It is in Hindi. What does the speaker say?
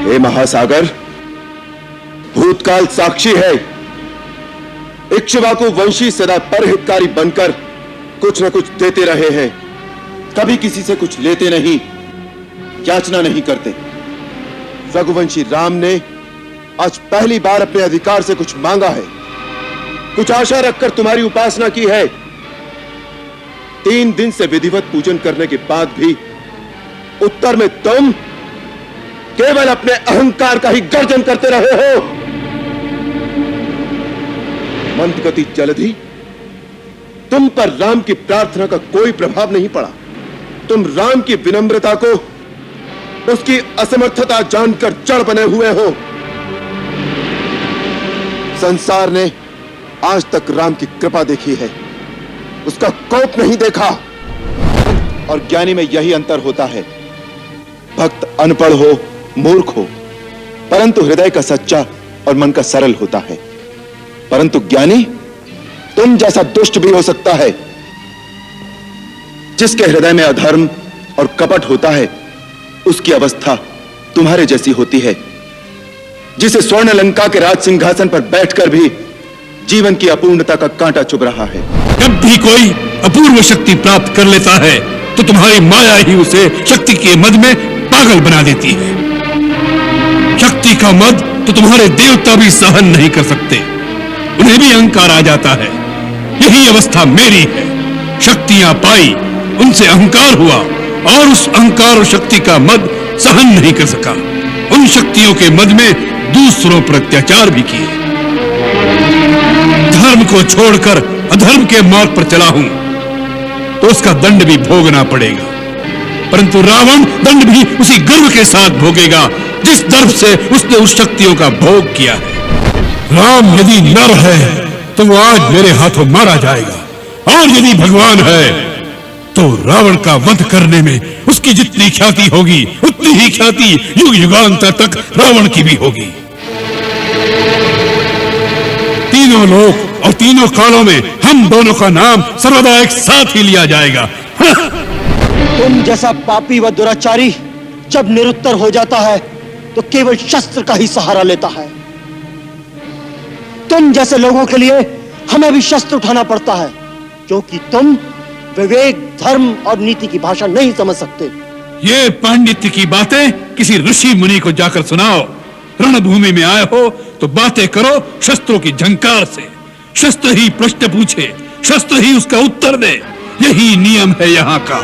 हे महासागर, भूतकाल साक्षी है। इक्ष्वाकु वंशी सदा परहितकारी बनकर कुछ न कुछ देते रहे हैं, कभी किसी से कुछ लेते नहीं, याचना नहीं करते। रघुवंशी राम ने आज पहली बार अपने अधिकार से कुछ मांगा है, कुछ आशा रखकर तुम्हारी उपासना की है। 3 दिन से विधिवत पूजन करने के बाद भी उत्तर में तुम केवल अपने अहंकार का ही गर्जन करते रहे हो। मंदगति जलधि, तुम पर राम की प्रार्थना का कोई प्रभाव नहीं पड़ा। तुम राम की विनम्रता को उसकी असमर्थता जानकर जड़ बने हुए हो। संसार ने आज तक राम की कृपा देखी है, उसका कोप नहीं देखा। और ज्ञानी में यही अंतर होता है। भक्त अनपढ़ हो, मूर्ख हो, परंतु हृदय का सच्चा और मन का सरल होता है। परंतु ज्ञानी तुम जैसा दुष्ट भी हो सकता है। जिसके हृदय में अधर्म और कपट होता है, उसकी अवस्था तुम्हारे जैसी होती है। जिसे स्वर्ण लंका के राज सिंहासन पर बैठकर भी जीवन की अपूर्णता का कांटा चुभ रहा है। जब भी कोई अपूर्व शक्ति प्राप्त कर लेता है तो तुम्हारी माया ही उसे शक्ति के मद में पागल बना देती है। शक्ति का मद तो तुम्हारे देवता भी सहन नहीं कर सकते, उन्हें भी अहंकार आ जाता है। यही अवस्था मेरी है। शक्तियां पाई, उनसे अहंकार हुआ और उस अहंकार और शक्ति का मद सहन नहीं कर सका। उन शक्तियों के मद में दूसरों पर अत्याचार भी किए। धर्म को छोड़कर अधर्म के मार्ग पर चला हूं तो उसका दंड भी भोगना पड़ेगा। परंतु रावण दंड भी उसी गर्व के साथ भोगेगा जिस दर्प से उसने उस शक्तियों का भोग किया है। राम यदि नर है तो वो आज मेरे हाथों मारा जाएगा, और यदि भगवान है तो रावण का वध करने में उसकी जितनी ख्याति होगी उतनी ही ख्याति युग युगांतर तक रावण की भी होगी। तीनों लोक और तीनों कालों में हम दोनों का नाम सर्वदा एक साथ ही लिया जाएगा। तुम जैसा पापी व दुराचारी जब निरुत्तर हो जाता है तो केवल शस्त्र का ही सहारा लेता है। तुम जैसे लोगों के लिए हमें भी शस्त्र उठाना पड़ता है, क्योंकि तुम विवेक, धर्म और नीति की भाषा नहीं समझ सकते। ये पांडित्य की बातें किसी ऋषि मुनि को जाकर सुनाओ। रणभूमि में आए हो तो बातें करो शस्त्रों की झंकार से। शस्त्र ही प्रश्न पूछे, शस्त्र ही उसका उत्तर दे, यही नियम है यहाँ का।